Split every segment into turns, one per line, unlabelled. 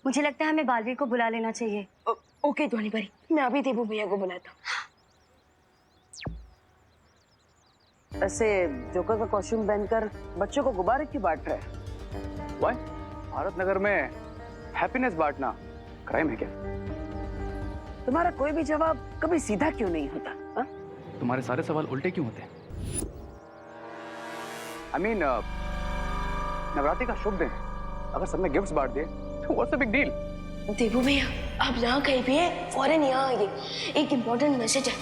मुझे लगता है हमें बालवीर को बुला लेना चाहिए।
ओके ध्वनि परी, मैं अभी देबू भैया को बुलाता हूँ।
ऐसे जोकर का कॉस्ट्यूम पहनकर बच्चों को गुब्बारे क्यों बांट रहे हैं?
Why? भारत नगर में हैप्पीनेस बांटना क्राइम है क्या?
तुम्हारा कोई भी जवाब कभी सीधा क्यों नहीं होता? हा?
तुम्हारे सारे सवाल उल्टे क्यों होते हैं? I mean, नवरात्रि का शुभ दिन है। अगर सबने गिफ्ट्स बांट दिए तो व्हाट्स द बिग डील?
देबू भैया, आप जहाँ कहीं भी हैं, फौरन यहाँ आइए। एक इम्पोर्टेंट मैसेज है।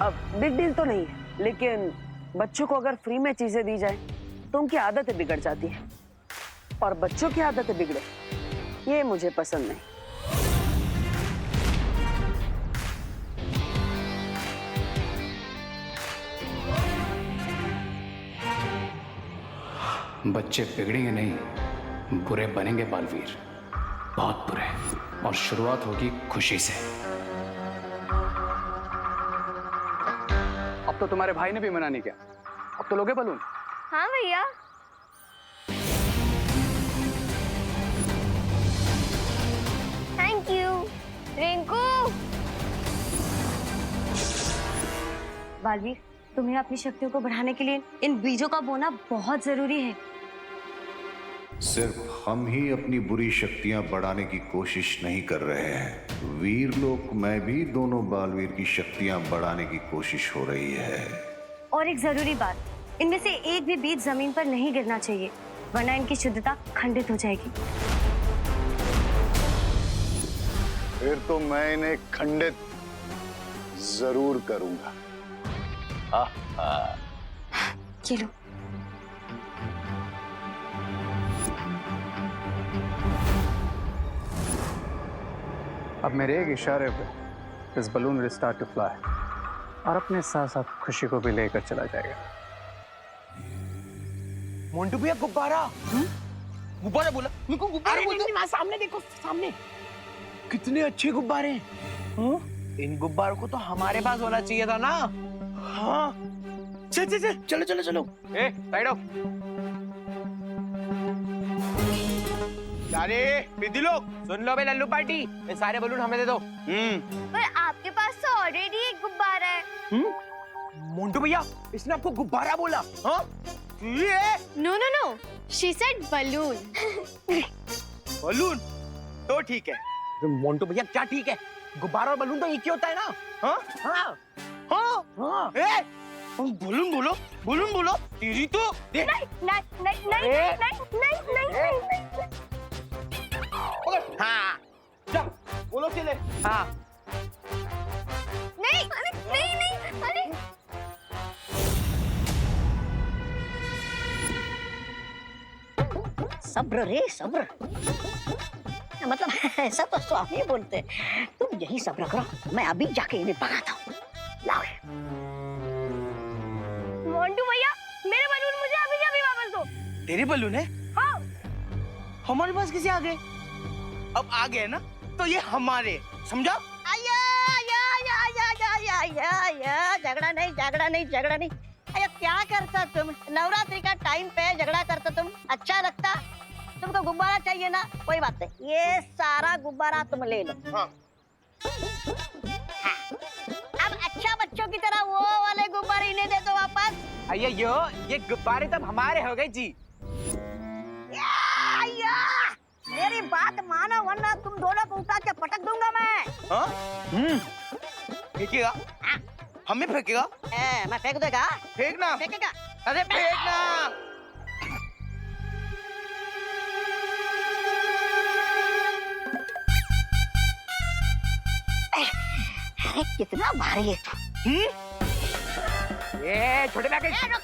अब बिग डील तो नहीं है, लेकिन बच्चों को अगर फ्री में चीजें दी जाए तो उनकी आदतें बिगड़ जाती हैं, और बच्चों की आदतें बिगड़े ये मुझे पसंद नहीं।
बच्चे बिगड़ेंगे नहीं, बुरे बनेंगे बालवीर, बहुत बुरे। और शुरुआत होगी खुशी से। अब तो तुम्हारे भाई ने भी मना नहीं किया, अब तो लोगे बलून।
हाँ भैया। Thank you Rinku. बालवीर, तुम्हें अपनी शक्तियों को बढ़ाने के लिए इन बीजों का बोना बहुत जरूरी है।
सिर्फ हम ही अपनी बुरी शक्तियां बढ़ाने की कोशिश नहीं कर रहे हैं, वीर लोक में भी दोनों बालवीर की शक्तियां बढ़ाने की कोशिश हो रही है।
और एक जरूरी बात, इनमें से एक भी बीज जमीन पर नहीं गिरना चाहिए, वरना इनकी शुद्धता खंडित हो जाएगी।
फिर तो मैं इन्हें खंडित जरूर करूंगा।
ये लो।
अब मेरे एक इशारे पे इस balloon will start to fly, और अपने साथ साथ खुशी को भी लेकर चला जाएगा।
मोंटू भैया गुब्बारा। गुब्बारा बोला, मेरे को गुब्बारा बोलते।
सामने देखो, सामने।
कितने अच्छे गुब्बारे हैं। इन गुब्बारों को तो हमारे पास होना चाहिए था ना। हाँ, चल चल चल, चलो चलो चलो।
ए, साइड ऑफ।
अरे विधि लोग सुन लो बे, लल्लू पार्टी, ये सारे बलून हमें दे दो।
पर आपके पास तो ऑलरेडी एक गुब्बारा है।
मोंटू भैया, इसने आपको गुब्बारा बोला? हाँ? ये
no no no, she said balloon.
Balloon तो ठीक है। मोंटू भैया क्या ठीक है? गुब्बारा और बलून तो एक ही होता है ना? हाँ हाँ हाँ हाँ। बलून बोलो, बलून बोलो। तेरी तो
नहीं नहीं नहीं नहीं नहीं नहीं नहीं नहीं।
हाँ, चल बोलो चले। हाँ
नहीं अरे नहीं नहीं अरे
सब्र रे सब्र। मतलब ऐसा तो स्वामी बोलते हैं। तुम यही सब्र करो, मैं अभी जाके इन्हें भगाता हूँ। लाओ।
मोंटू भैया, मेरे बलून मुझे अभी के अभी वापस दो।
तेरे बलून है?
हाँ।
हमारे पास कैसे आ गए? अब आ गए ना तो ये हमारे, समझा?
आया आया आया आया आया आया आया, झगड़ा नहीं झगड़ा नहीं झगड़ा नहीं। अरे क्या करता तुम? नवरात्रि का टाइम पे झगड़ा करता तुम? अच्छा लगता? तुमको गुब्बारा चाहिए ना? कोई बात नहीं, ये सारा गुब्बारा तुम ले लो।
हाँ।
हाँ। अब अच्छा बच्चों की तरह वो वाले गुब्बारे इन्हें दे दो वापस।
अయ్యో ये गुब्बारे तब हमारे हो गए जी।
या, मेरी बात मानो वरना तुम दोनों को उठा के पटक दूंगा मैं।
हाँ? फेंकेगा? हमें फेंकेगा?
मैं फेंक देगा?
फेंकना।
फेंकेगा?
अरे फेंकना।
अरे कितना भारी है तू।
ये छोटे पैकेट।
अरे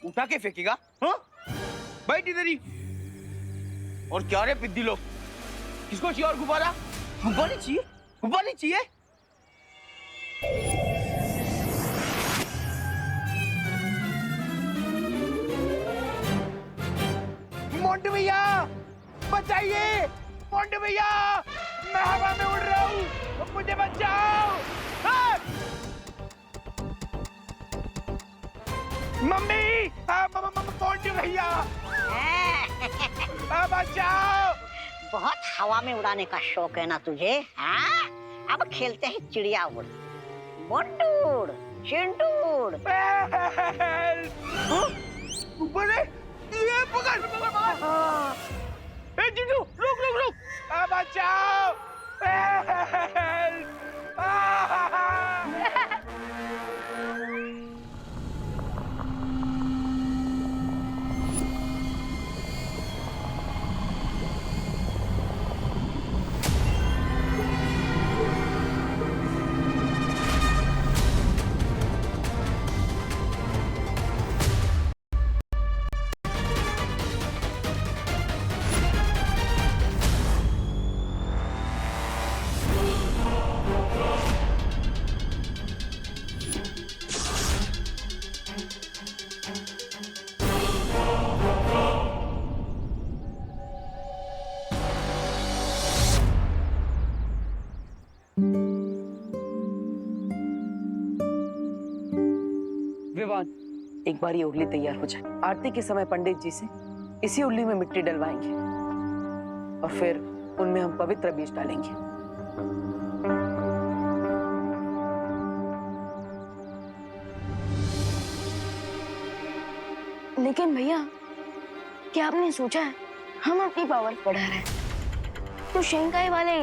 उठा के फेंकेगा? हाँ? बैठ इधर ही। और क्या रे पिद्दी लोग, किसको चाहिए और गुब्बारा? गुब्बारे चाहिए? गुब्बारे चाहिए? मोंटू भैया बचाइए, मोंटू भैया मैं हवा में उड़ रहा हूँ, तुम मुझे बचाओ। हाँ! मम्मी, मोंटू भैया, बचाओ।
बहुत हवा में उड़ाने का शौक है ना तुझे? हाँ? अब खेलते हैं चिड़िया उड़, मोंटू उड़, चिंटू उड़।
ऊपर है, ये पकड़। ए चिंटू, रुक रुक रुक, बचाओ।
विवान, एक बार ये उर्ली तैयार हो जाए, आरती के समय पंडित जी से इसी उर्ली में मिट्टी डलवाएंगे और फिर उनमें हम पवित्र बीज डालेंगे।
लेकिन भैया, क्या आपने सोचा है हम अपनी पावर बढ़ा रहे हैं तो शंकाई वाले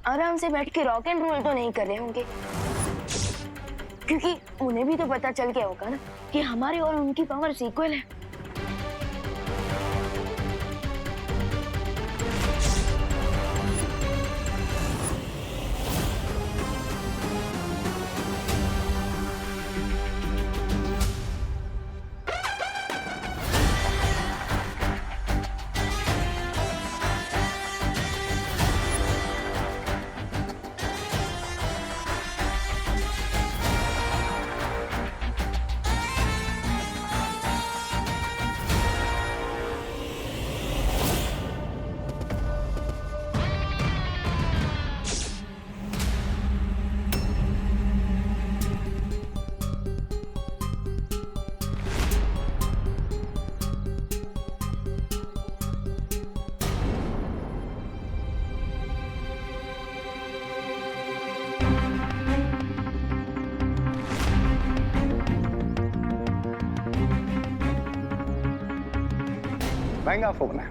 आराम से बैठ के रॉक एंड रोल तो नहीं कर रहे होंगे, क्योंकि उन्हें भी तो पता चल गया होगा ना कि हमारी और उनकी पावर इक्वल है।
महंगा फोन है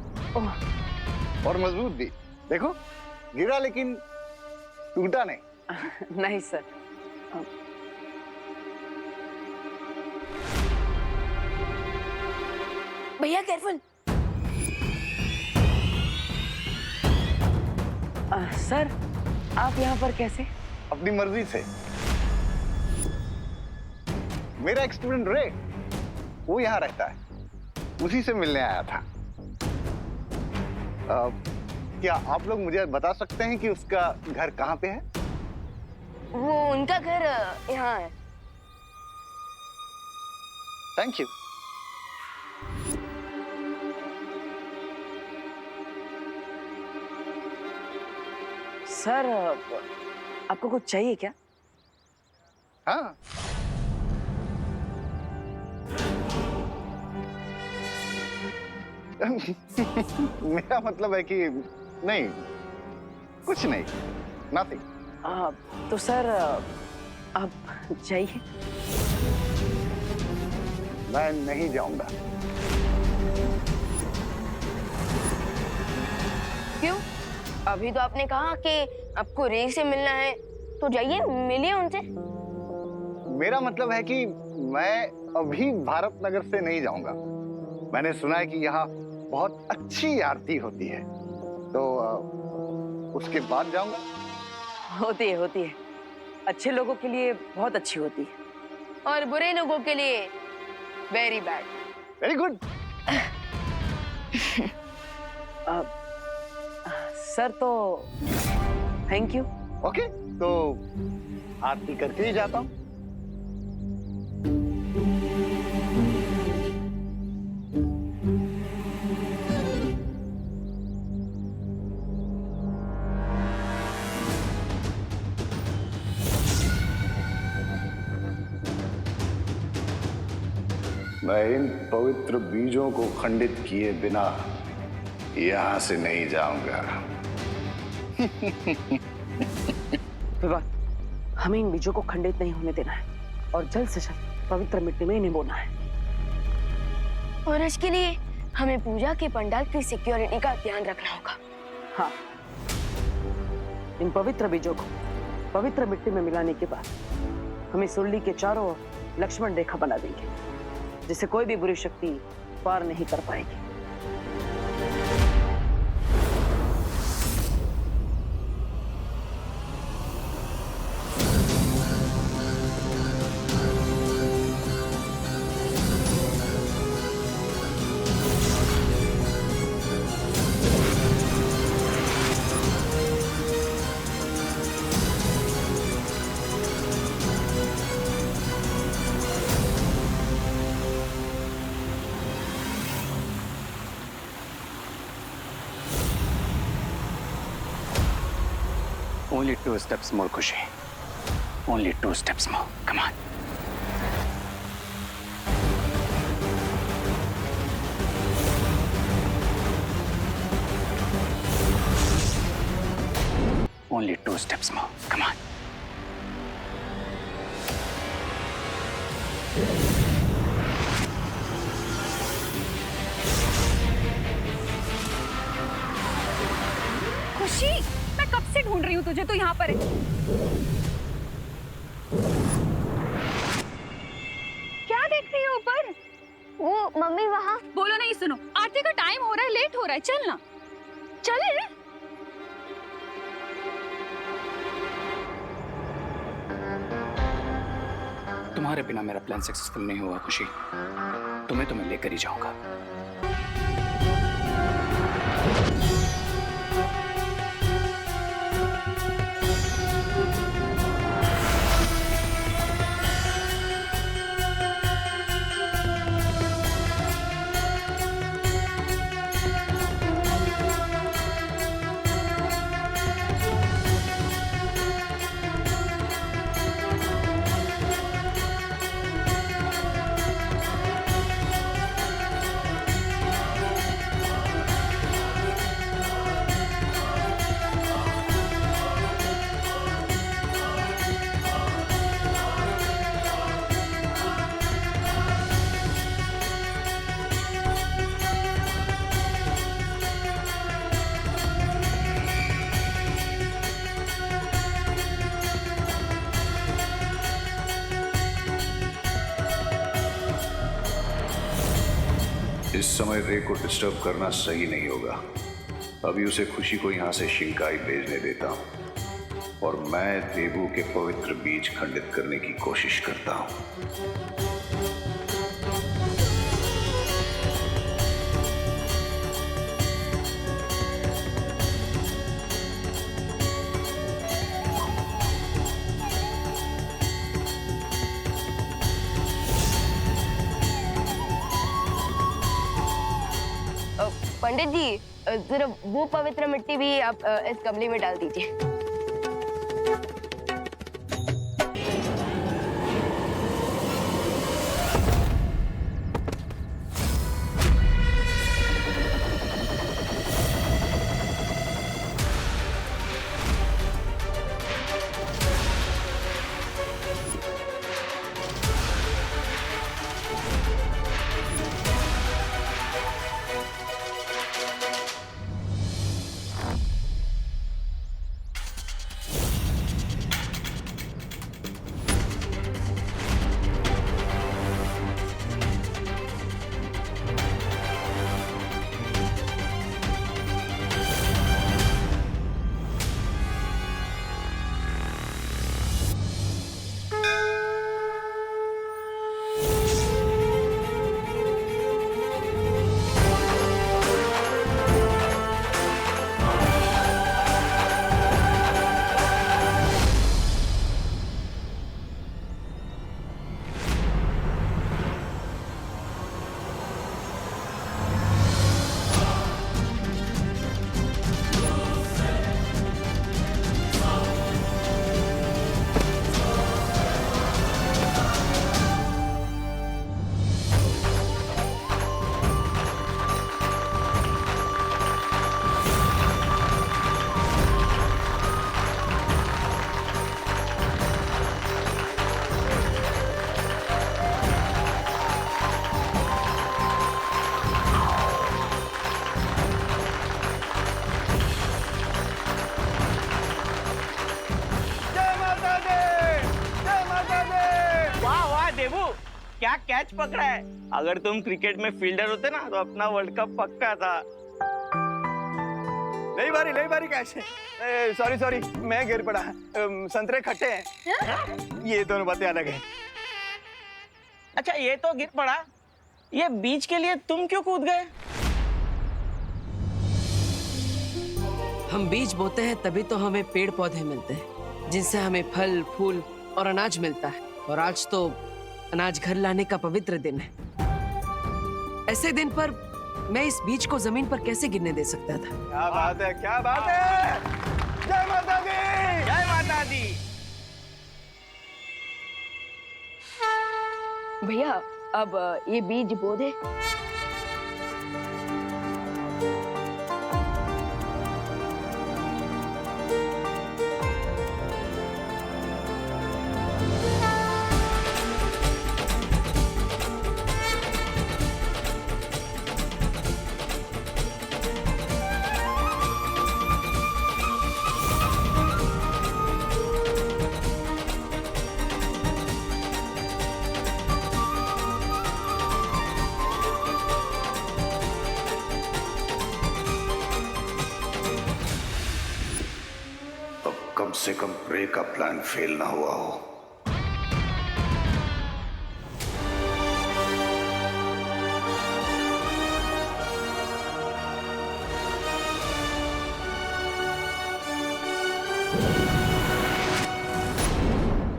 और मजबूत भी। देखो, गिरा लेकिन टूटा नहीं।
नहीं सर।
भैया केयरफुल।
सर, आप यहाँ पर कैसे?
अपनी मर्जी से। मेरा एक स्टूडेंट रे, वो यहाँ रहता है, उसी से मिलने आया था। क्या आप लोग मुझे बता सकते हैं कि उसका घर कहाँ पे है?
वो उनका घर यहाँ है।
Thank you.
सर, आपको कुछ चाहिए क्या?
हाँ, मेरा मतलब है कि नहीं, कुछ नहीं, नथिंग।
तो सर, आप जाइए।
मैं नहीं जाऊंगा।
क्यों? अभी तो आपने कहा कि आपको रे से मिलना है, तो जाइए मिलिए उनसे।
मेरा मतलब है कि मैं अभी भारत नगर से नहीं जाऊंगा। मैंने सुना है कि यहाँ बहुत अच्छी आरती होती है, तो उसके बाद जाऊंगा।
होती है। अच्छे लोगों के लिए बहुत अच्छी होती है
और बुरे लोगों के लिए very bad.
Very good.
Sir, तो थैंक यू।
ओके, तो आरती करके ही जाता हूँ।
मैं इन पवित्र बीजों को खंडित किए बिना यहां से नहीं जाऊंगा।
विवान, हमें इन बीजों को खंडित नहीं होने देना है और जल्द से जल्द पवित्र मिट्टी में इन्हें बोना है।
और इसके लिए हमें पूजा के पंडाल की सिक्योरिटी का ध्यान रखना होगा।
हाँ, इन पवित्र बीजों को पवित्र मिट्टी में मिलाने के बाद हम इस उल्ली के चारों ओर लक्ष्मण रेखा बना देंगे, जिसे कोई भी बुरी शक्ति पार नहीं कर पाएगी।
Only 2 steps more, Khushi. Only 2 steps more. Come on. Only 2 steps more. Come on.
खुशी, मैं कब से ढूंढ रही हूँ तुझे, तो यहाँ पर है। क्या देख रही है ऊपर?
वो मम्मी वहाँ।
बोलो नहीं, सुनो, आरती का टाइम हो रहा है, लेट हो रहा है, चल ना। चले।
तुम्हारे बिना मेरा प्लान सक्सेसफुल नहीं हुआ खुशी। तुम्हें तो मैं लेकर ही जाऊंगा।
इस समय रे को डिस्टर्ब करना सही नहीं होगा। अभी उसे खुशी को यहां से शिंकाई भेजने देता हूं और मैं देवू के पवित्र बीज खंडित करने की कोशिश करता हूं।
पंडित जी, जरा वो पवित्र मिट्टी भी आप इस गमले में डाल दीजिए।
कैच पकड़ा है। अगर तुम क्रिकेट में फील्डर होते ना तो अपना वर्ल्ड कप पक्का था।
नहीं बारी कैच है। सॉरी मैं गिर पड़ा। संतरे खट्टे हैं। ये दोनों बातें अलग है।
अच्छा ये तो गिर पड़ा, ये बीज के लिए तुम क्यों कूद गए?
हम बीज बोते हैं तभी तो हमें पेड़ पौधे मिलते हैं, जिनसे हमें फल फूल और अनाज मिलता है। और आज तो अनाज घर लाने का पवित्र दिन है। ऐसे दिन पर मैं इस बीज को जमीन पर कैसे गिरने दे सकता था?
क्या बात है, क्या बात है। जय माता दी,
जय माता दी।
भैया अब ये बीज बो दे।
कम से कम प्रे का प्लान फेल ना हुआ हो।